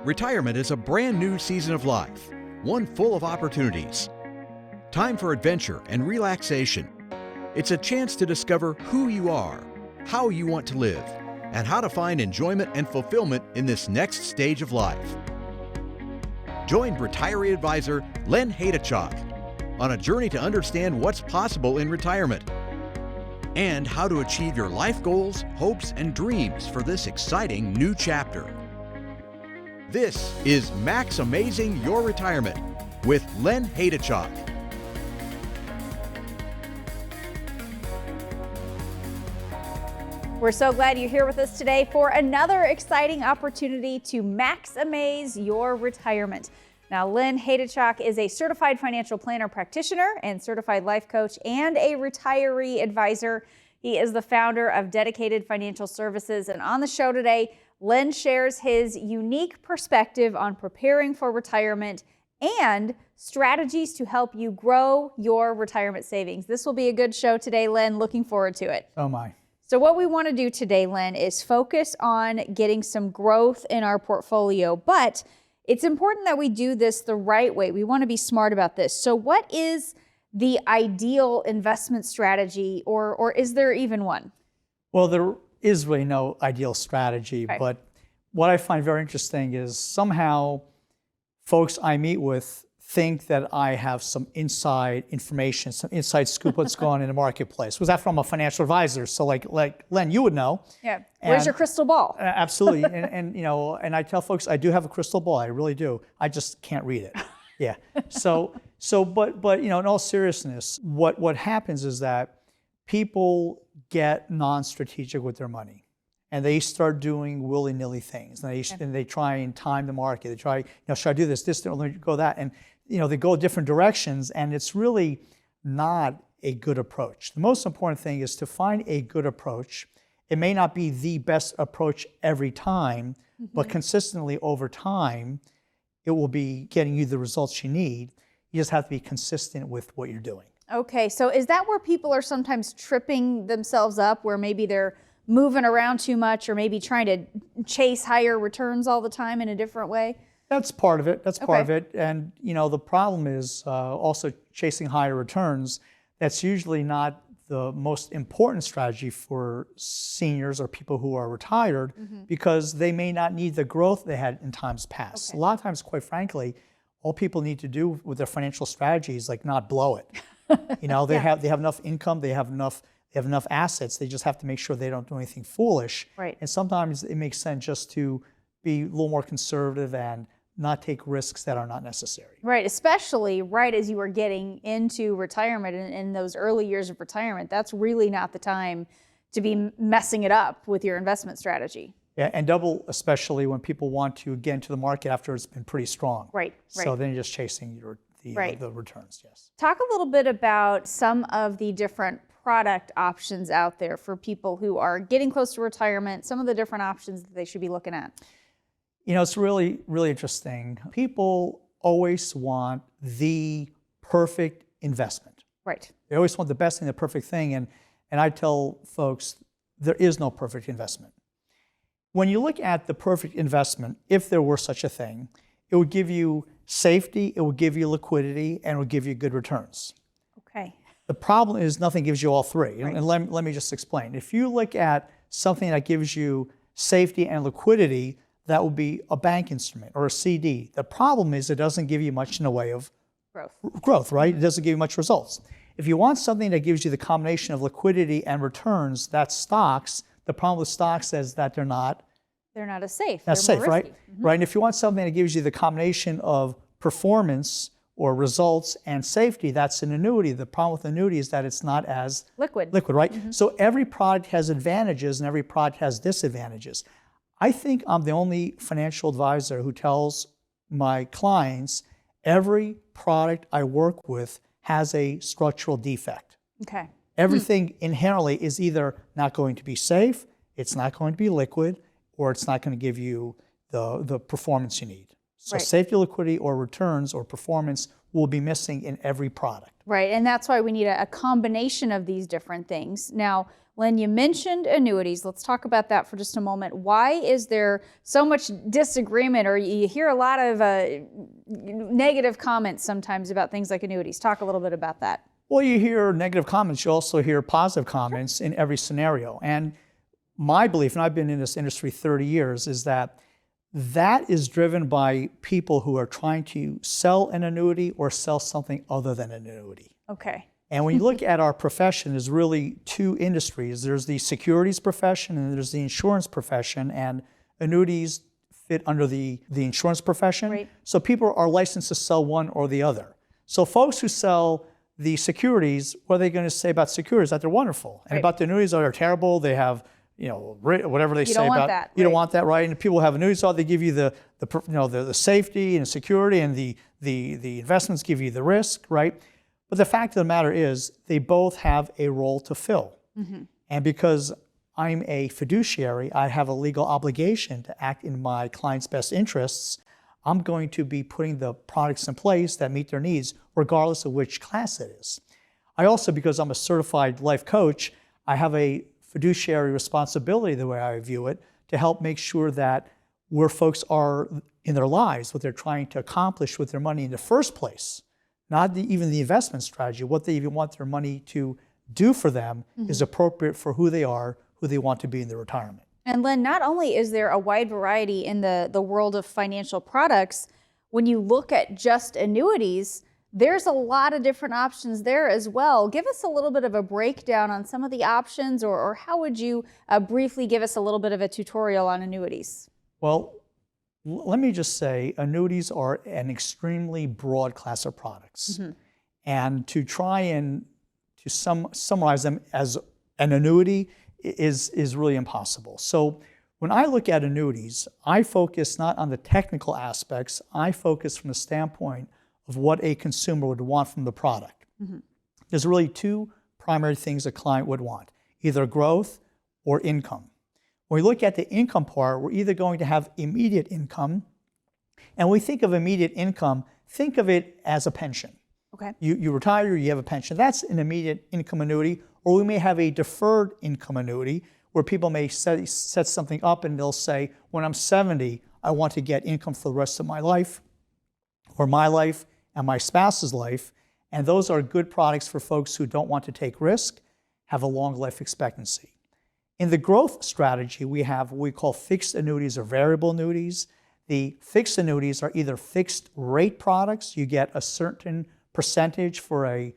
Retirement is a brand new season of life, one full of opportunities. Time for adventure and relaxation. It's a chance to discover who you are, how you want to live, and how to find enjoyment and fulfillment in this next stage of life. Join retiree advisor Len Haidachok on a journey to understand what's possible in retirement and how to achieve your life goals, hopes, and dreams for this exciting new chapter. This is MaxAMAZING Your Retirement with Len Haidachok. We're so glad you're here with us today for another exciting opportunity to MaxAMAZE your retirement. Now, Len Haidachok is a certified financial planner practitioner and certified life coach and a retiree advisor. He is the founder of Dedicated Financial Services, and on the show today, Len shares his unique perspective on preparing for retirement and strategies to help you grow your retirement savings. This will be a good show today, Len. Looking forward to it. Oh my. So what we want to do today, Len, is focus on getting some growth in our portfolio, but it's important that we do this the right way. We want to be smart about this. So what is the ideal investment strategy, or is there even one? Well, there is really no ideal strategy, Okay. But what I find very interesting is somehow folks I meet with think that I have some inside information, some inside scoop what's going on in the marketplace. Was that from a financial advisor? So like Len, you would know. Yeah. Where's your crystal ball? Absolutely. and you know, and I tell folks I do have a crystal ball. I really do. I just can't read it. Yeah. But you know, in all seriousness, what happens is that people get non-strategic with their money, and they start doing willy-nilly things. And they try and time the market. They try, you know, should I do this, let me go that, and you know, they go different directions, and it's really not a good approach. The most important thing is to find a good approach. It may not be the best approach every time, but consistently over time, it will be getting you the results you need. You just have to be consistent with what you're doing. Okay, so is that where people are sometimes tripping themselves up, where maybe they're moving around too much, or maybe trying to chase higher returns all the time in a different way? That's part of it. That's part of it. And you know, the problem is also chasing higher returns. That's usually not the most important strategy for seniors or people who are retired, because they may not need the growth they had in times past. A lot of times, quite frankly, all people need to do with their financial strategy is like not blow it. You know, they have enough income, they have enough assets. They just have to make sure they don't do anything foolish. Right. And sometimes it makes sense just to be a little more conservative and not take risks that are not necessary. Right, especially right as you are getting into retirement and in those early years of retirement. That's really not the time to be messing it up with your investment strategy. Yeah, and double especially when people want to get into the market after it's been pretty strong. Right. So then you're just chasing the returns, yes. Talk a little bit about some of the different product options out there for people who are getting close to retirement, some of the different options that they should be looking at. You know, it's really, really interesting. People always want the perfect investment. Right. They always want the best thing, the perfect thing. And I tell folks, there is no perfect investment. When you look at the perfect investment, if there were such a thing, it would give you safety, it would give you liquidity, and it would give you good returns. Okay. The problem is nothing gives you all three. Right. And let me just explain. If you look at something that gives you safety and liquidity, that would be a bank instrument or a CD. The problem is it doesn't give you much in the way of growth, right? It doesn't give you much results. If you want something that gives you the combination of liquidity and returns, that's stocks. The problem with stocks is that they're not as safe. That's safe, right? Right. And if you want something that gives you the combination of performance or results and safety, that's an annuity. The problem with annuity is that it's not as liquid, right? So every product has advantages and every product has disadvantages. I think I'm the only financial advisor who tells my clients every product I work with has a structural defect. Okay. Everything inherently is either not going to be safe, it's not going to be liquid, or it's not going to give you the performance you need. So safety, liquidity, or returns or performance will be missing in every product. Right, and that's why we need a combination of these different things. Now, Lynn, you mentioned annuities. Let's talk about that for just a moment. Why is there so much disagreement, or you hear a lot of negative comments sometimes about things like annuities? Talk a little bit about that. Well, you hear negative comments. You also hear positive comments in every scenario. And my belief, and I've been in this industry 30 years, is that is driven by people who are trying to sell an annuity or sell something other than an annuity. Okay. And when you look at our profession, there's really two industries. There's the securities profession and there's the insurance profession, and annuities fit under the insurance profession. Right. So people are licensed to sell one or the other. So folks who sell the securities, what are they going to say about securities? That they're wonderful. And right. about the annuities, that they're terrible. They have, whatever they say about that, you right. don't want that, right? And people have annuities, they give you the safety and security, and the investments give you the risk, right? But the fact of the matter is, they both have a role to fill. Mm-hmm. And because I'm a fiduciary, I have a legal obligation to act in my client's best interests. I'm going to be putting the products in place that meet their needs, regardless of which class it is. I also, because I'm a certified life coach, I have a fiduciary responsibility, the way I view it, to help make sure that where folks are in their lives, what they're trying to accomplish with their money in the first place, not even the investment strategy, what they even want their money to do for them, mm-hmm. is appropriate for who they are, who they want to be in their retirement. And Lynn, not only is there a wide variety in the world of financial products, when you look at just annuities, there's a lot of different options there as well. Give us a little bit of a breakdown on some of the options, or how would you briefly give us a little bit of a tutorial on annuities? Well, let me just say, annuities are an extremely broad class of products. Mm-hmm. And to try and to summarize them as an annuity is really impossible. So when I look at annuities, I focus not on the technical aspects, I focus from the standpoint of what a consumer would want from the product. Mm-hmm. There's really two primary things a client would want, either growth or income. When we look at the income part, we're either going to have immediate income, and when we think of immediate income, think of it as a pension. Okay. You retire, you have a pension. That's an immediate income annuity. Or we may have a deferred income annuity where people may set something up and they'll say, when I'm 70, I want to get income for the rest of my life, or my life and my spouse's life. And those are good products for folks who don't want to take risk, have a long life expectancy. In the growth strategy, we have what we call fixed annuities or variable annuities. The fixed annuities are either fixed rate products, you get a certain percentage for a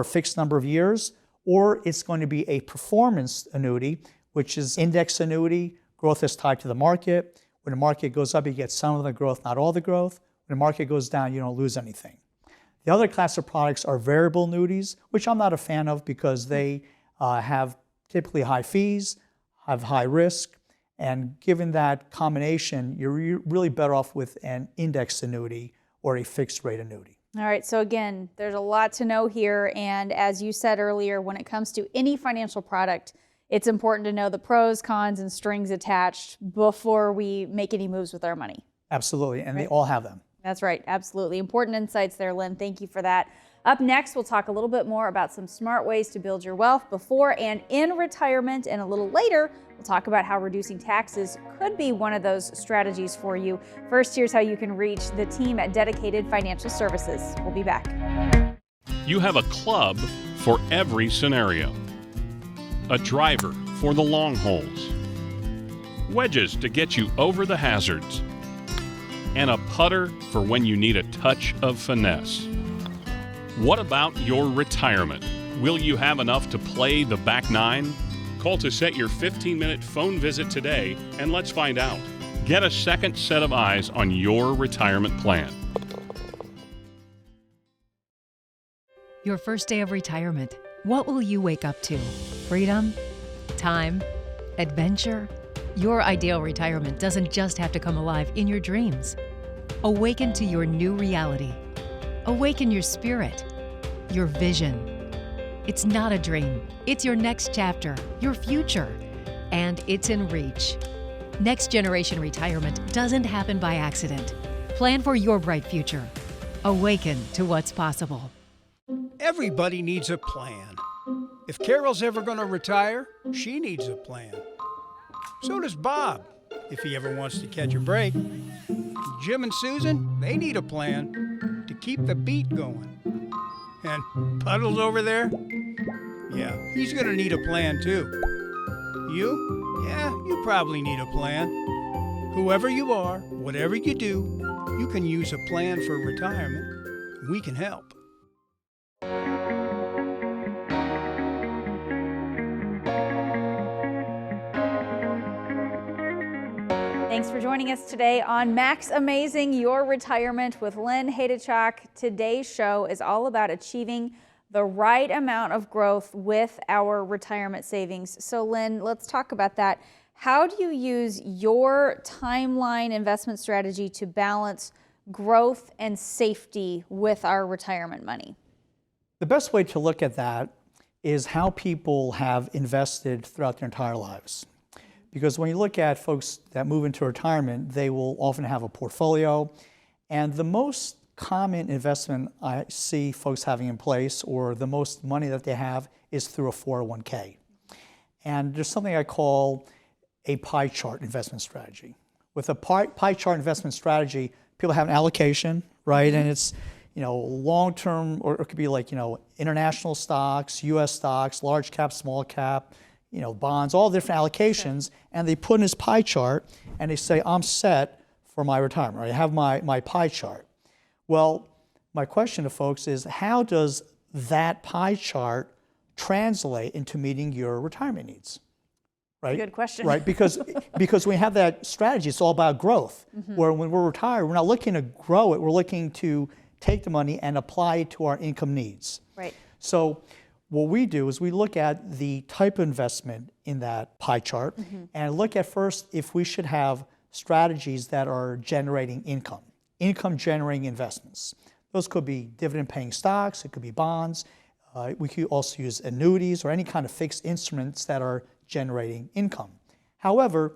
fixed number of years, or it's going to be a performance annuity, which is index annuity. Growth is tied to the market. When the market goes up, you get some of the growth, not all the growth. When the market goes down, you don't lose anything. The other class of products are variable annuities, which I'm not a fan of because they have typically high fees, have high risk, and given that combination, you're really better off with an index annuity or a fixed rate annuity. All right, so again, there's a lot to know here, and as you said earlier, when it comes to any financial product, it's important to know the pros, cons, and strings attached before we make any moves with our money. Absolutely, and they all have them. That's right, absolutely. Important insights there, Lynn. Thank you for that. Up next, we'll talk a little bit more about some smart ways to build your wealth before and in retirement, and a little later, we'll talk about how reducing taxes could be one of those strategies for you. First, here's how you can reach the team at Dedicated Financial Services. We'll be back. You have a club for every scenario. A driver for the long holes. Wedges to get you over the hazards. And a putter for when you need a touch of finesse. What about your retirement? Will you have enough to play the back nine? Call to set your 15-minute phone visit today, and let's find out. Get a second set of eyes on your retirement plan. Your first day of retirement. What will you wake up to? Freedom? Time? Adventure? Your ideal retirement doesn't just have to come alive in your dreams. Awaken to your new reality. Awaken your spirit, your vision. It's not a dream. It's your next chapter, your future, and it's in reach. Next generation retirement doesn't happen by accident. Plan for your bright future. Awaken to what's possible. Everybody needs a plan. If Carol's ever going to retire, she needs a plan. So does Bob, if he ever wants to catch a break. Jim and Susan, they need a plan to keep the beat going. And Puddles over there? Yeah, he's going to need a plan too. You? Yeah, you probably need a plan. Whoever you are, whatever you do, you can use a plan for retirement. We can help. Thanks for joining us today on MaxAMAZIng Your Retirement with Lynn Haydachok. Today's show is all about achieving the right amount of growth with our retirement savings. So Lynn, let's talk about that. How do you use your timeline investment strategy to balance growth and safety with our retirement money? The best way to look at that is how people have invested throughout their entire lives. Because when you look at folks that move into retirement, they will often have a portfolio. And the most common investment I see folks having in place, or the most money that they have, is through a 401k. And there's something I call a pie chart investment strategy. With a pie chart investment strategy, people have an allocation, right? And it's, long-term, or it could be like, international stocks, US stocks, large cap, small cap, bonds, all different allocations, and they put in this pie chart and they say, I'm set for my retirement, right? I have my pie chart. Well, my question to folks is, how does that pie chart translate into meeting your retirement needs? Right? Good question. Right, because we have that strategy, it's all about growth. Where when we're retired, we're not looking to grow it, we're looking to take the money and apply it to our income needs. Right. So what we do is we look at the type of investment in that pie chart and look at first if we should have strategies that are generating income generating investments. Those could be dividend paying stocks, it could be bonds, we could also use annuities or any kind of fixed instruments that are generating income. However,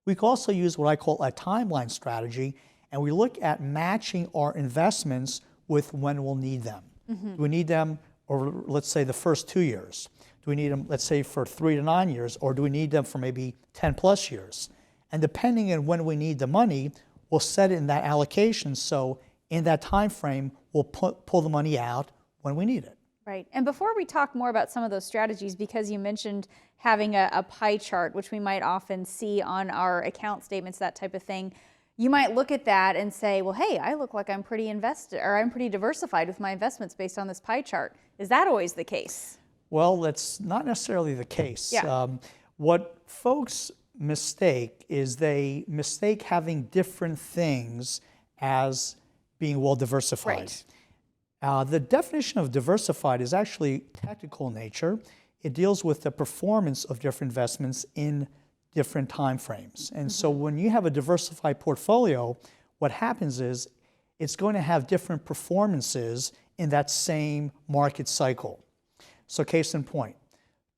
we could also use what I call a timeline strategy, and we look at matching our investments with when we'll need them. Do we need them over, let's say, the first 2 years? Do we need them, let's say, for 3 to 9 years, or do we need them for maybe 10 plus years? And depending on when we need the money, we'll set it in that allocation, so in that time frame, we'll pull the money out when we need it. Right. And before we talk more about some of those strategies, because you mentioned having a pie chart, which we might often see on our account statements, that type of thing, you might look at that and say, well, hey, I look like I'm pretty invested, or I'm pretty diversified with my investments based on this pie chart. Is that always the case? Well, that's not necessarily the case. Yeah. What folks mistake is they mistake having different things as being well diversified. Right. The definition of diversified is actually technical in nature. It deals with the performance of different investments in different time frames. And so when you have a diversified portfolio, what happens is it's going to have different performances in that same market cycle. So case in point,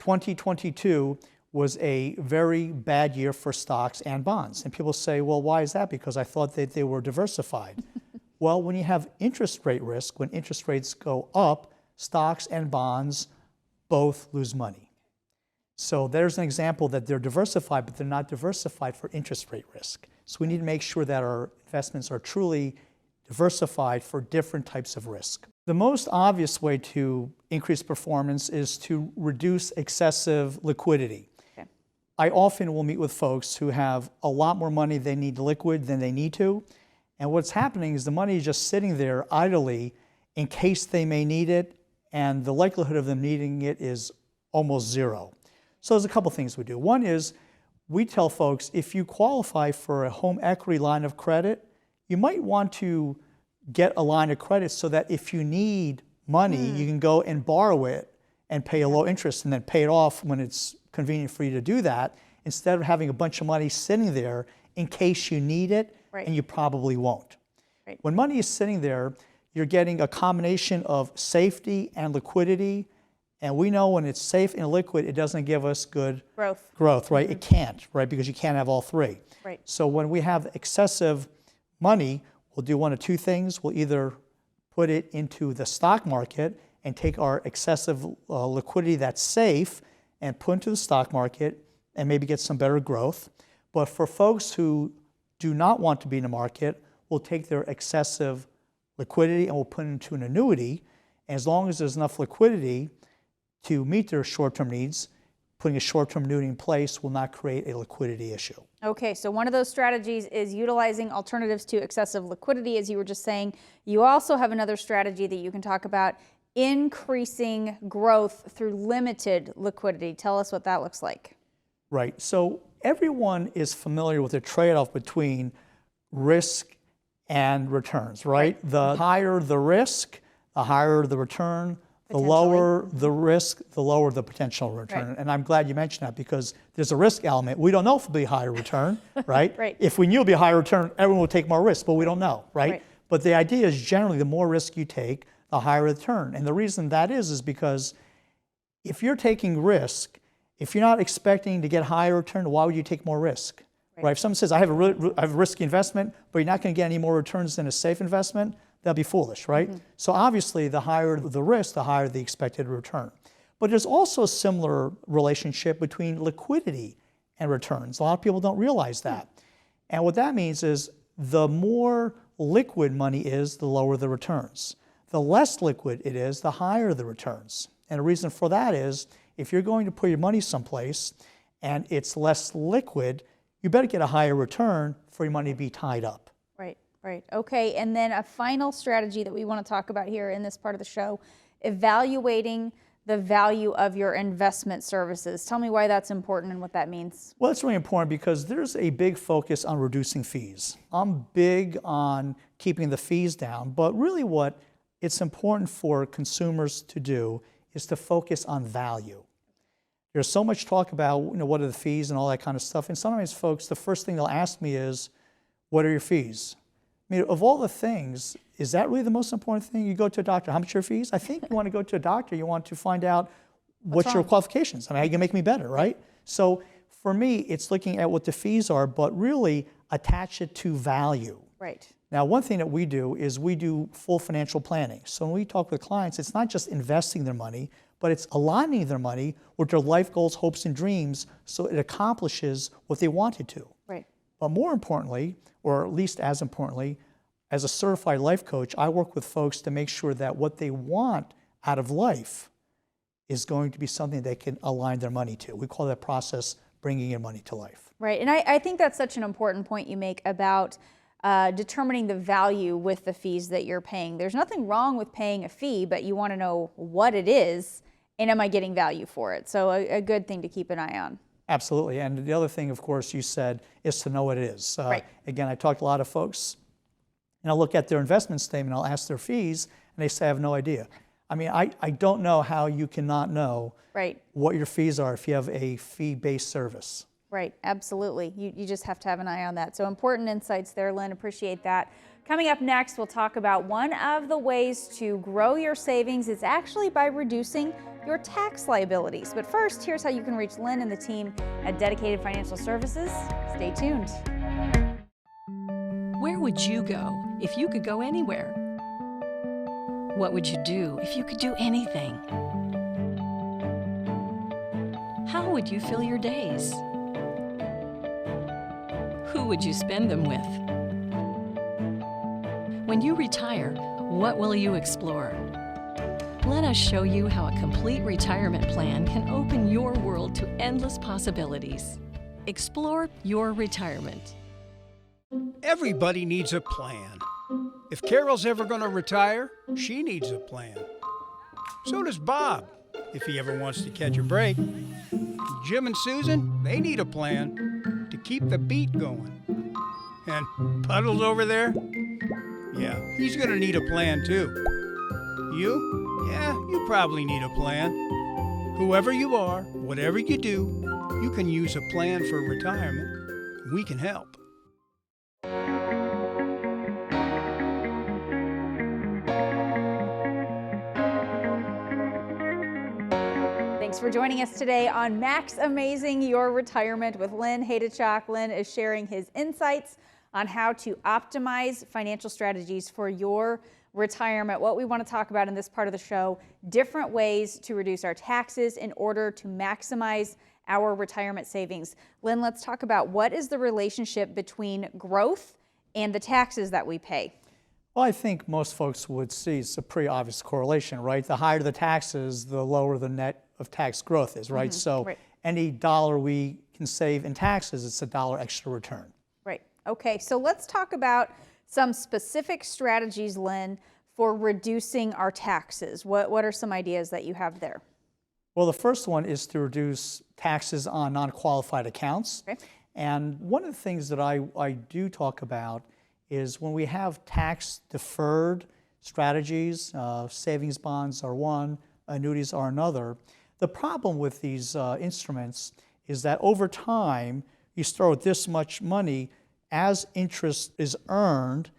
2022 was a very bad year for stocks and bonds. And people say, well, why is that? Because I thought that they were diversified. Well, when you have interest rate risk, when interest rates go up, stocks and bonds both lose money. So there's an example that they're diversified, but they're not diversified for interest rate risk. So we need to make sure that our investments are truly diversified for different types of risk. The most obvious way to increase performance is to reduce excessive liquidity. Okay. I often will meet with folks who have a lot more money they need liquid than they need to. And what's happening is the money is just sitting there idly in case they may need it, and the likelihood of them needing it is almost zero. So there's a couple things we do. One is we tell folks, if you qualify for a home equity line of credit, you might want to get a line of credit so that if you need money, you can go and borrow it and pay a low interest and then pay it off when it's convenient for you to do that, instead of having a bunch of money sitting there in case you need it, and you probably won't. Right. When money is sitting there, you're getting a combination of safety and liquidity. And we know when it's safe and liquid, it doesn't give us good growth, right? It can't, right? Because you can't have all three. Right. So when we have excessive money, we'll do one of two things. We'll either put it into the stock market and take our excessive liquidity that's safe and put into the stock market and maybe get some better growth. But for folks who do not want to be in the market, we'll take their excessive liquidity and we'll put it into an annuity. And as long as there's enough liquidity to meet their short-term needs, putting a short-term annuity in place will not create a liquidity issue. Okay, so one of those strategies is utilizing alternatives to excessive liquidity, as you were just saying. You also have another strategy that you can talk about, increasing growth through limited liquidity. Tell us what that looks like. Right. So everyone is familiar with the trade-off between risk and returns, right? The higher the risk, the higher the return. The lower the risk, the lower the potential return. Right. And I'm glad you mentioned that because there's a risk element. We don't know if it'll be a higher return, right? Right. If we knew it'll be a higher return, everyone would take more risk, but we don't know, right? But the idea is generally the more risk you take, the higher return. And the reason that is because if you're taking risk, if you're not expecting to get higher return, why would you take more risk? Right? If someone says, I have a risky investment, but you're not going to get any more returns than a safe investment, that'll be foolish, right? So obviously, the higher the risk, the higher the expected return. But there's also a similar relationship between liquidity and returns. A lot of people don't realize that. And what that means is the more liquid money is, the lower the returns. The less liquid it is, the higher the returns. And the reason for that is if you're going to put your money someplace and it's less liquid, you better get a higher return for your money to be tied up. Right. Okay. And then a final strategy that we want to talk about here in this part of the show, evaluating the value of your investment services. Tell me why that's important and what that means. Well, it's really important because there's a big focus on reducing fees. I'm big on keeping the fees down, but really what it's important for consumers to do is to focus on value. There's so much talk about what are the fees and all that kind of stuff. And sometimes folks, the first thing they'll ask me is, what are your fees? I mean, of all the things, is that really the most important thing? You go to a doctor, how much are your fees? I think you want to go to a doctor, you want to find out what's your qualifications. I mean, how you can make me better, right? So for me, it's looking at what the fees are, but really attach it to value. Right. Now, one thing that we do is we do full financial planning. So when we talk with clients, it's not just investing their money, but it's aligning their money with their life goals, hopes, and dreams so it accomplishes what they want it to. Right. But more importantly, or at least as importantly, as a certified life coach, I work with folks to make sure that what they want out of life is going to be something they can align their money to. We call that process bringing your money to life. Right. And I think that's such an important point you make about determining the value with the fees that you're paying. There's nothing wrong with paying a fee, but you want to know what it is and am I getting value for it? So a good thing to keep an eye on. Absolutely. And the other thing, of course, you said is to know what it is. Right. Again, I talked to a lot of folks, and I'll look at their investment statement, I'll ask their fees, and they say, I have no idea. I mean, I don't know how you cannot know what your fees are if you have a fee-based service. Right, absolutely. You just have to have an eye on that. So important insights there, Lynn. Appreciate that. Coming up next, we'll talk about one of the ways to grow your savings is actually by reducing your tax liabilities. But first, here's how you can reach Lynn and the team at Dedicated Financial Services. Stay tuned. Where would you go if you could go anywhere? What would you do if you could do anything? How would you fill your days? Who would you spend them with? When you retire, what will you explore? Let us show you how a complete retirement plan can open your world to endless possibilities. Explore your retirement. Everybody needs a plan. If Carol's ever going to retire, she needs a plan. So does Bob, if he ever wants to catch a break. Jim and Susan, they need a plan to keep the beat going. And Puddles over there, yeah, he's going to need a plan too. You? Yeah, you probably need a plan. Whoever you are, whatever you do, you can use a plan for retirement. We can help. Thanks for joining us today on Max Amazing Your Retirement with Lynn Haydachok. Lynn is sharing his insights on how to optimize financial strategies for your retirement. What we want to talk about in this part of the show, different ways to reduce our taxes in order to maximize our retirement savings. Lynn, let's talk about what is the relationship between growth and the taxes that we pay. Well, I think most folks would see it's a pretty obvious correlation, right? The higher the taxes, the lower the net of tax growth is, right? So any dollar we can save in taxes, it's a dollar extra return. Right. Okay, so let's talk about some specific strategies, Lynn, for reducing our taxes. What are some ideas that you have there? Well, the first one is to reduce taxes on non-qualified accounts. Okay. And one of the things that I do talk about is when we have tax-deferred strategies, savings bonds are one, annuities are another. The problem with these instruments is that over time, you start with this much money, as interest is earned,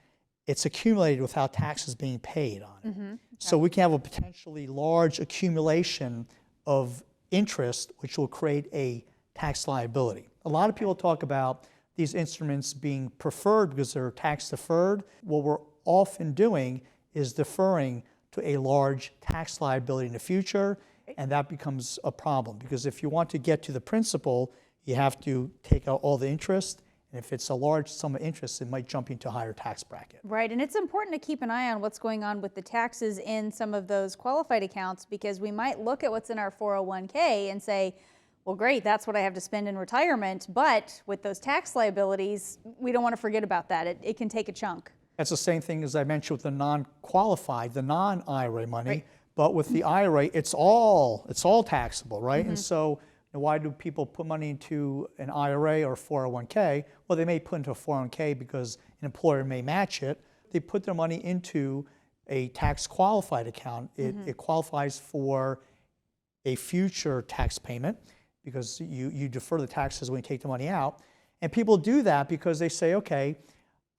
it's accumulated without taxes being paid on it. Okay. So we can have a potentially large accumulation of interest, which will create a tax liability. A lot of people talk about these instruments being preferred because they're tax deferred. What we're often doing is deferring to a large tax liability in the future, and that becomes a problem because if you want to get to the principal, you have to take out all the interest, and if it's a large sum of interest, it might jump into a higher tax bracket. Right, and it's important to keep an eye on what's going on with the taxes in some of those qualified accounts because we might look at what's in our 401k and say, well, great, that's what I have to spend in retirement, but with those tax liabilities, we don't want to forget about that. It can take a chunk. That's the same thing as I mentioned with the non-qualified, the non-IRA money, but with the IRA, it's all taxable, right? And so why do people put money into an IRA or 401k? Well, they may put into a 401k because an employer may match it. They put their money into a tax-qualified account. It qualifies for a future tax payment because you defer the taxes when you take the money out. And people do that because they say, okay,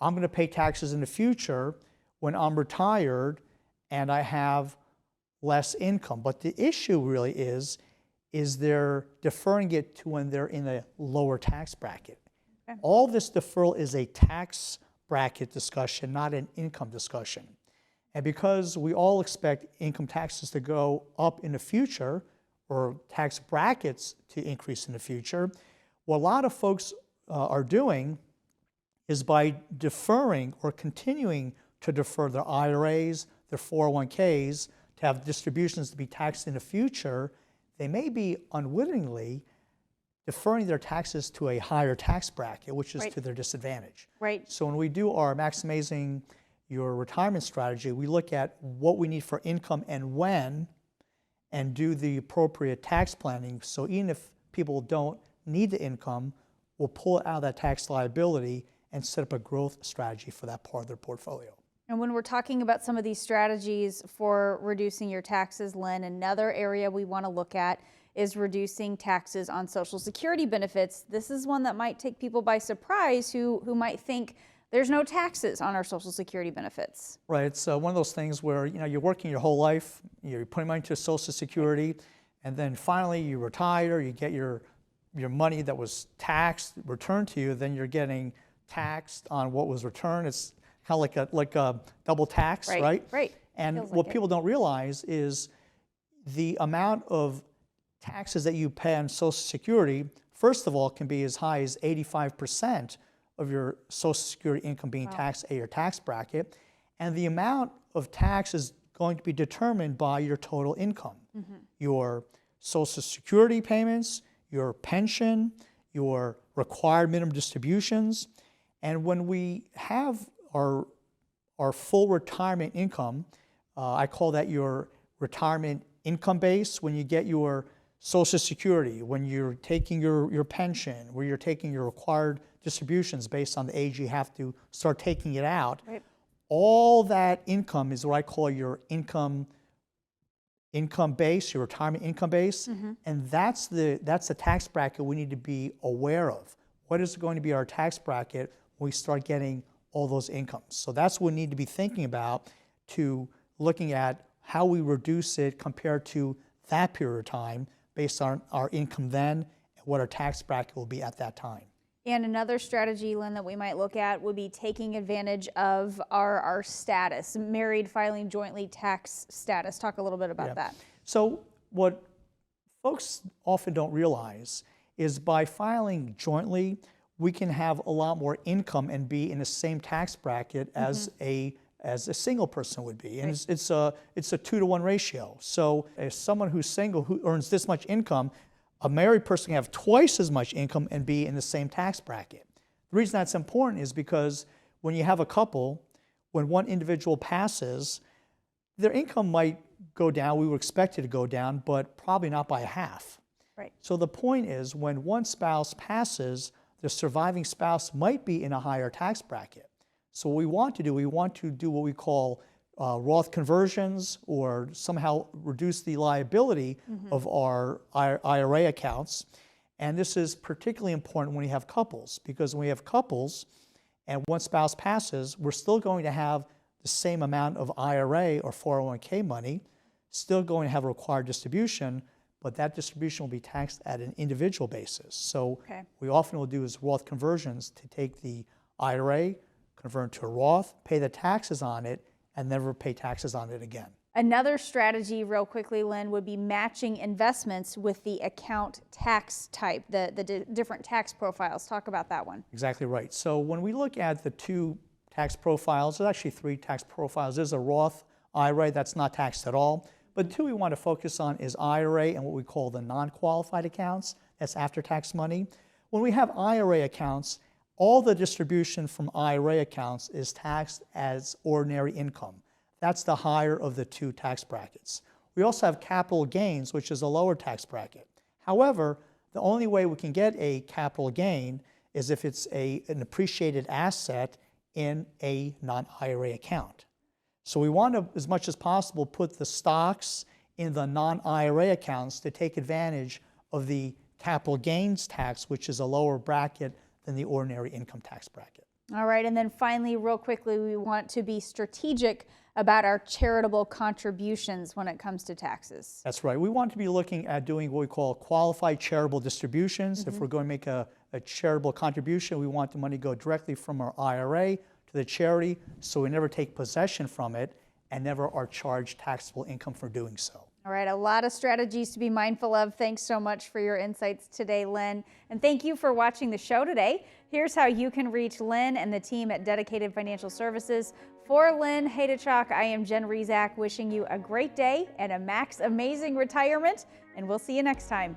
I'm going to pay taxes in the future when I'm retired and I have less income. But the issue really is they're deferring it to when they're in a lower tax bracket. Okay. All this deferral is a tax bracket discussion, not an income discussion. And because we all expect income taxes to go up in the future, or tax brackets to increase in the future, what a lot of folks are doing is by deferring or continuing to defer their IRAs, their 401ks, to have distributions to be taxed in the future, they may be unwittingly deferring their taxes to a higher tax bracket, which is to their disadvantage. Right. So when we do our MaxAMAZIng Your Retirement strategy, we look at what we need for income and when, and do the appropriate tax planning. So even if people don't need the income, we'll pull it out of that tax liability and set up a growth strategy for that part of their portfolio. And when we're talking about some of these strategies for reducing your taxes, Lynn, another area we want to look at is reducing taxes on Social Security benefits. This is one that might take people by surprise who might think there's no taxes on our Social Security benefits. Right, it's one of those things where you're working your whole life, you're putting money into Social Security, and then finally you retire, you get your money that was taxed returned to you, then you're getting taxed on what was returned. It's kind of like a double tax, right? Right. And what people don't realize is the amount of taxes that you pay on Social Security, first of all, can be as high as 85% of your Social Security income being taxed at your tax bracket. And the amount of tax is going to be determined by your total income. Your Social Security payments, your pension, your required minimum distributions. And when we have our full retirement income, I call that your retirement income base, when you get your Social Security, when you're taking your pension, where you're taking your required distributions based on the age you have to start taking it out. Right. All that income is what I call your income base, your retirement income base, and that's the tax bracket we need to be aware of. What is going to be our tax bracket when we start getting all those incomes? So that's what we need to be thinking about, to looking at how we reduce it compared to that period of time based on our income then and what our tax bracket will be at that time. And another strategy, Lynn, that we might look at would be taking advantage of our status, married filing jointly tax status. Talk a little bit about that. So what folks often don't realize is by filing jointly, we can have a lot more income and be in the same tax bracket as a single person would be. And it's a 2-to-1 ratio. So as someone who's single who earns this much income, a married person can have twice as much income and be in the same tax bracket. The reason that's important is because when you have a couple, when one individual passes, their income might go down. We would expect it to go down, but probably not by half. Right. So the point is, when one spouse passes, the surviving spouse might be in a higher tax bracket. So what we want to do what we call Roth conversions, or somehow reduce the liability of our IRA accounts. And this is particularly important when you have couples, because when we have couples and one spouse passes, we're still going to have the same amount of IRA or 401k money, still going to have a required distribution, but that distribution will be taxed at an individual basis. So we often will do is Roth conversions to take the IRA, convert it to a Roth, pay the taxes on it, and never pay taxes on it again. Another strategy, real quickly, Lynn, would be matching investments with the account tax type, the different tax profiles. Talk about that one. Exactly right. So when we look at the two tax profiles, there's actually 3 tax profiles. There's a Roth IRA that's not taxed at all. But the 2 we want to focus on is IRA and what we call the non-qualified accounts. That's after-tax money. When we have IRA accounts, all the distribution from IRA accounts is taxed as ordinary income. That's the higher of the 2 tax brackets. We also have capital gains, which is a lower tax bracket. However, the only way we can get a capital gain is if it's an appreciated asset in a non-IRA account. So we want to, as much as possible, put the stocks in the non-IRA accounts to take advantage of the capital gains tax, which is a lower bracket than the ordinary income tax bracket. All right, and then finally, real quickly, we want to be strategic about our charitable contributions when it comes to taxes. That's right. We want to be looking at doing what we call qualified charitable distributions. If we're going to make a charitable contribution, we want the money to go directly from our IRA to the charity, so we never take possession from it and never are charged taxable income for doing so. All right, a lot of strategies to be mindful of. Thanks so much for your insights today, Lynn. And thank you for watching the show today. Here's how you can reach Lynn and the team at Dedicated Financial Services. For Lynn Haydachok, I am Jen Rezac, wishing you a great day and a max amazing retirement, and we'll see you next time.